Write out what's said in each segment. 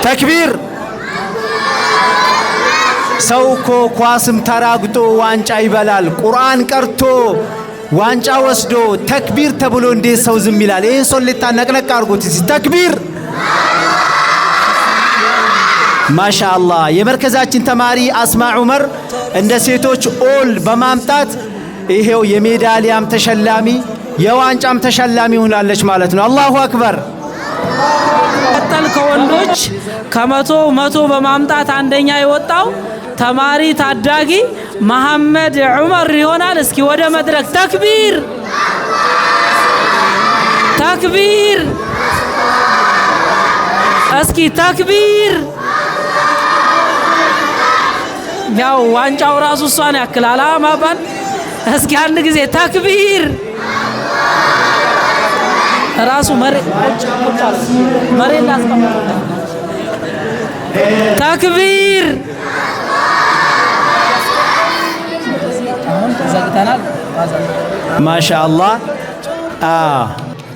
ተክቢር ሰው እኮ ኳስም ተራግጦ ዋንጫ ይበላል። ቁርአን ቀርቶ ዋንጫ ወስዶ ተክቢር ተብሎ እንዴት ሰው ዝም ይላል? ይሄን ሶሌታ ነቅነቅ አድርጎት ተክቢር። ማሻአላህ የመርከዛችን ተማሪ አስማ ዑመር እንደ ሴቶች ኦል በማምጣት ይሄው የሜዳሊያም ተሸላሚ የዋንጫም ተሸላሚ ሆናለች ማለት ነው። አላሁ አክበር። ቀጠል ከወንዶች ከመቶ በማምጣት አንደኛ የወጣው ተማሪ ታዳጊ መሐመድ ዑመር ይሆናል። እስኪ ወደ መድረክ ተክቢር ተክቢር፣ እስኪ ተክቢር። ያው ዋንጫው ራሱ እሷን ያክላል ማባል። እስኪ አንድ ጊዜ ተክቢር። ራሱ መሬት ላስቀምጥ። ተክቢር ማሻአላህ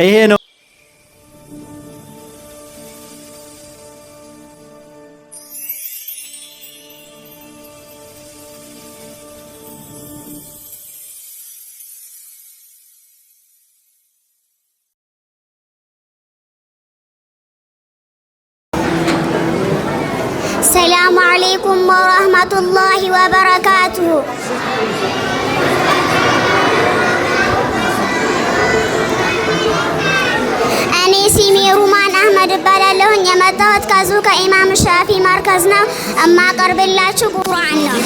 ይሄ ነው። السلام عليكم ورحمة الله وبركاته. እኔ ስሜ ሩማን አህመድ እባላለሁ። የመጣሁት ከዚሁ ከኢማም ሻፊ መርከዝ ነው። እማቀርብላችሁ ቁርአን ነው።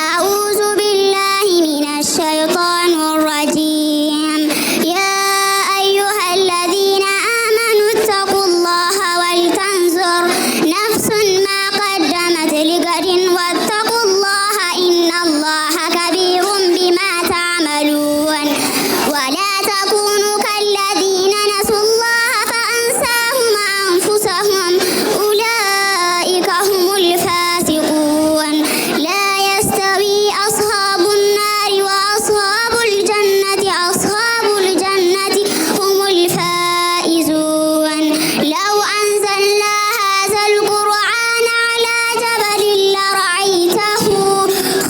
አዑዙ ቢላሂ ሚነ ሸይጣን ረጂም ያ አዩሃ አለዚነ አመኑ ተቁላህ ወልተንዙር ነፍሱን ማ ቀደመት ሊገድን ወተቁላህ ኢነላህ ከቢሩን ቢማ ተዕመሉን ወላ ተኩኑ ከለዚነ ነሱላህ ፈአንሳሁም አንፉሰሁም ኡላኢከ ሁሙል ፋሲቁን ላ የስተዊ አስሃቡን ናሪ ወአስሃቡል ጀነቲ አስሃቡል ጀነቲ ሁሙል ፋኢዙን ለው አንዘልና ሃዘል ቁርአን ዐላ ጀበሊን ለረአይተሁ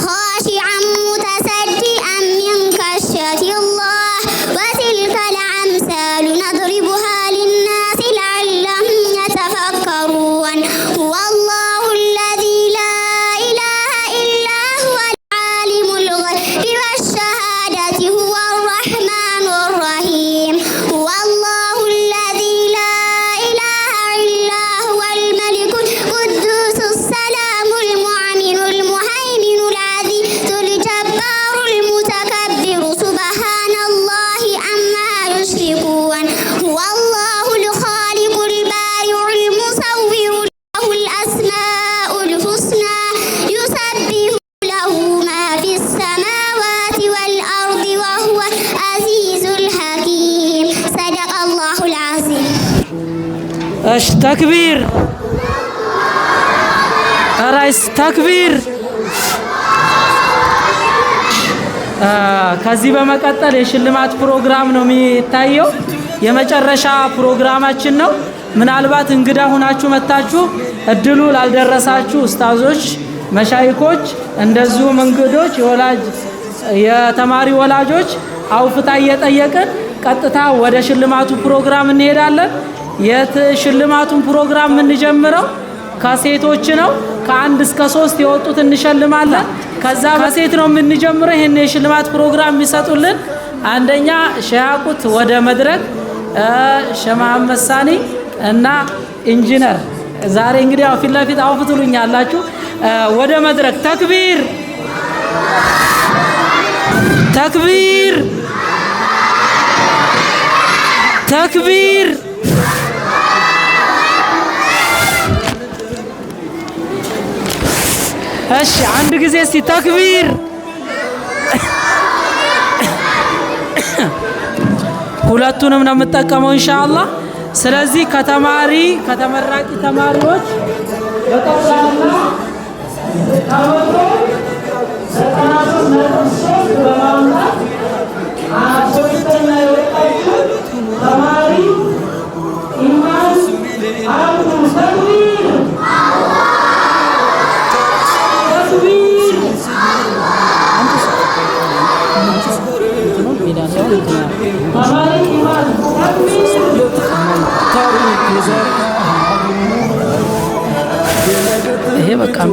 ኻሺዐን ሙተሰዲዐን ሚን ኸሽየቲላህ ወቲልከ الأمثال نضربها للناس لعلهم يتفكرون هو الله الذي لا إله إلا هو العالم الغيب والشهادة هو الرحمن الرحيم هو الله الذي لا إله إلا هو الملك القدوس السلام المؤمن المهيمن العزيز الجبار المتكبر سبحان الله عما يشركون هو الله الخالق البارئ المصور له الأسماء الحسنى يسبح له ما في السماوات والأرض وهو العزيز الحكيم صدق الله العظيم. እሺ ተክቢር ራይስ ተክቢር። ከዚህ በመቀጠል የሽልማት ፕሮግራም ነው የሚታየው። የመጨረሻ ፕሮግራማችን ነው። ምናልባት እንግዳ ሆናችሁ መጣችሁ እድሉ ላልደረሳችሁ ኡስታዞች፣ መሻይኮች እንደዚሁም እንግዶች፣ የተማሪ ወላጆች አውፍታ እየጠየቅን ቀጥታ ወደ ሽልማቱ ፕሮግራም እንሄዳለን። የሽልማቱን ፕሮግራም የምንጀምረው ከሴቶች ነው። ከ1 እስከ 3 የወጡት እንሸልማለን። ከዛ በሴት ነው የምንጀምረው። ይሄን የሽልማት ፕሮግራም የሚሰጡልን አንደኛ ሸያቁት ወደ መድረክ ሸማመት ሳኒ እና ኢንጂነር ዛሬ እንግዲህ ያው ፊት ለፊት አውፍቱልኛላችሁ። ወደ መድረክ ተክቢር ተክቢር ተክቢር። እሺ አንድ ጊዜ እስቲ ተክቢር። ሁለቱንም ነው የምጠቀመው ኢንሻአላህ። ስለዚህ ከተመራቂ ተማሪዎች በጠቅላላ ከመቶ 93.3 በማምጣት ሶስተኛ የወጣችው ተማሪ ኢማን በቃም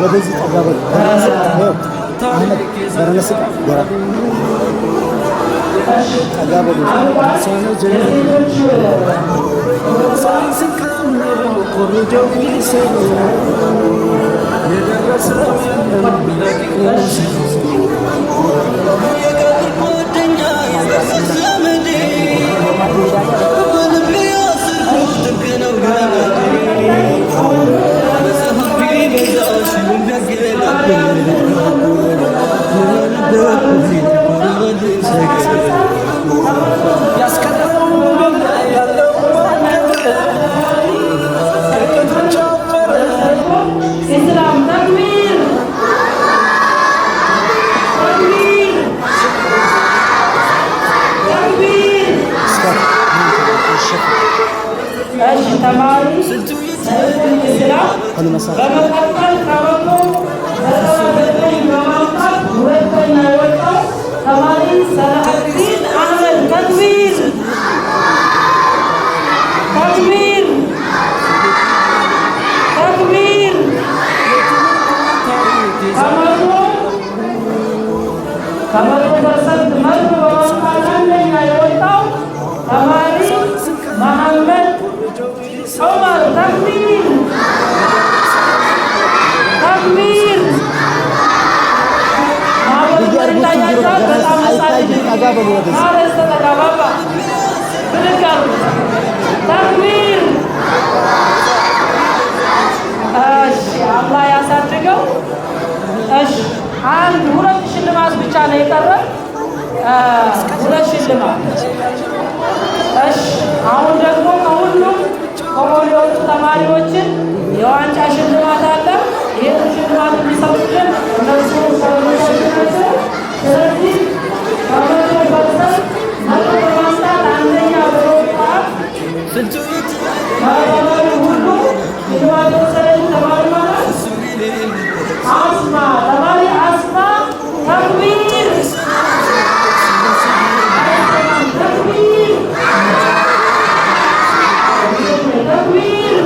ወደዚህ ተጋበል በረነስቅ ገራ ተጋበል አላህ ያሳድገው። እሺ አንድ ሁለት ሽልማት ብቻ ነው የቀረ። ሁለት ሽልማት። እሺ አሁን ደግሞ ከሁሉም ከሞዴሎቹ ተማሪዎችን የዋንጫ ሽልማት አለ። ይህን ሽልማት የሚሰጡልን እነሱ ሰዎች ናቸው። ስለዚህ ከመቶ ፐርሰንት መቶ በማምጣት አንደኛ በመውጣት ተማሪ ሁሉ ሽልማት የወሰደች ተማሪ ማለት አስማ ተማሪ አስማ ተክቢር ተክቢር ተክቢር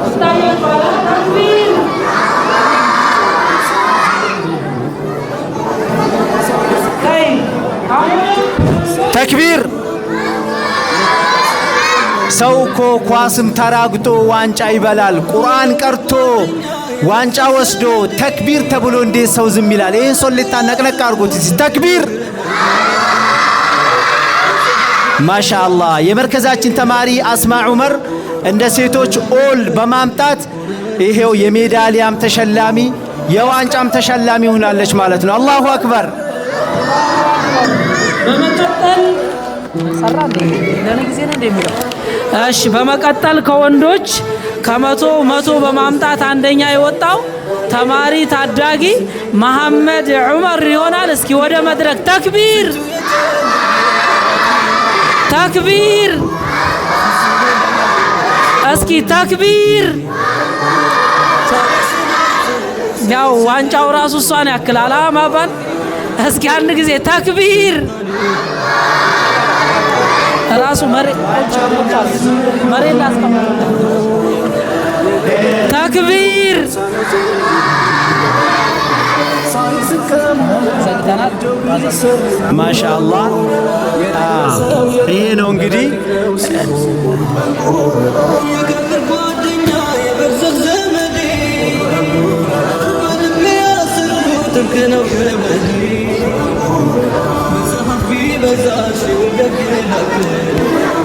ይታያችኋል። ተክቢር ተክቢር። ሰው እኮ ኳስም ተራግጦ ዋንጫ ይበላል። ቁርአን ቀርቶ ዋንጫ ወስዶ ተክቢር ተብሎ እንዴት ሰው ዝም ይላል? ይህን ሶሌታ ነቅነቅ አድርጎት ተክቢር። ማሻአላህ የመርከዛችን ተማሪ አስማ ዑመር እንደ ሴቶች ኦል በማምጣት ይሄው የሜዳሊያም ተሸላሚ የዋንጫም ተሸላሚ ሆናለች ማለት ነው። አላሁ አክበር። በመቀጠል ሰራ ለኔ ጊዜ ነው እንደሚለው። እሺ በመቀጠል ከወንዶች ከመቶ በማምጣት አንደኛ የወጣው ተማሪ ታዳጊ መሐመድ ዑመር ይሆናል። እስኪ ወደ መድረክ ተክቢር ተክቢር፣ እስኪ ተክቢር። ያው ዋንጫው ራሱ እሷን ያክላል አማባን። እስኪ አንድ ጊዜ ተክቢር ራሱ መሬት ላስቀምጥ። ተክቢር ማሻአላህ ይሄ ነው እንግዲህ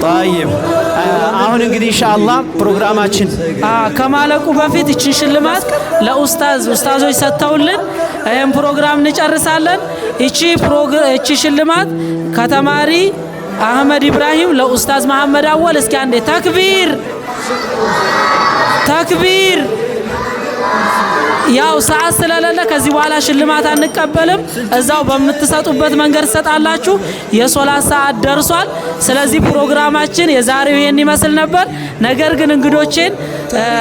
طيب አሁን እንግዲህ ኢንሻአላህ ፕሮግራማችን ከማለቁ በፊት እቺን ሽልማት ለኡስታዞች ሰጥተውልን ይሄን ፕሮግራም እንጨርሳለን። እቺ ሽልማት ከተማሪ አህመድ ኢብራሂም ለኡስታዝ መሐመድ አወል። እስኪ አንዴ ተክቢር ተክቢር። ያው ሰዓት ስለሌለ ከዚህ በኋላ ሽልማት አንቀበልም። እዛው በምትሰጡበት መንገድ ሰጣላችሁ። የሶላት ሰዓት ደርሷል። ስለዚህ ፕሮግራማችን የዛሬው ይሄን ይመስል ነበር። ነገር ግን እንግዶቼን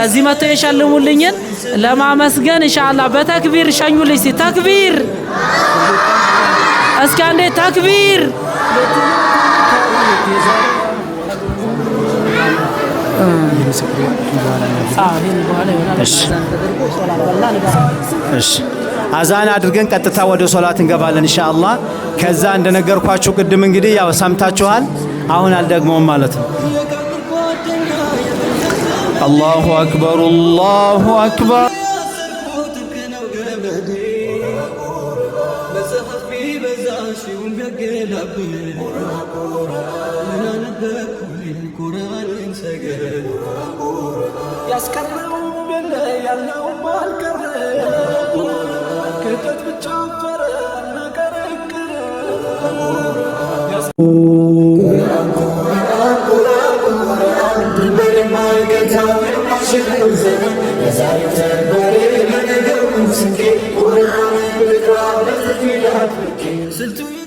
እዚህ መጥተው የሸልሙልኝን ለማመስገን ኢንሻአላህ በተክቢር ሸኙልኝ። እስቲ ተክቢር፣ እስኪ አንዴ ተክቢር። እሺ አዛን አድርገን ቀጥታ ወደ ሶላት እንገባለን ኢንሻአላህ። ከዛ እንደነገርኳችሁ ቅድም እንግዲህ ያው ሰምታችኋል። አሁን አልደግመውም ማለት ነው። አላሁ አክበር አላሁ አክበር ያስቀረው በለ ያለው ማልቀረ ከጥት ብቻ ፈረ ነገረከረ ስልቱ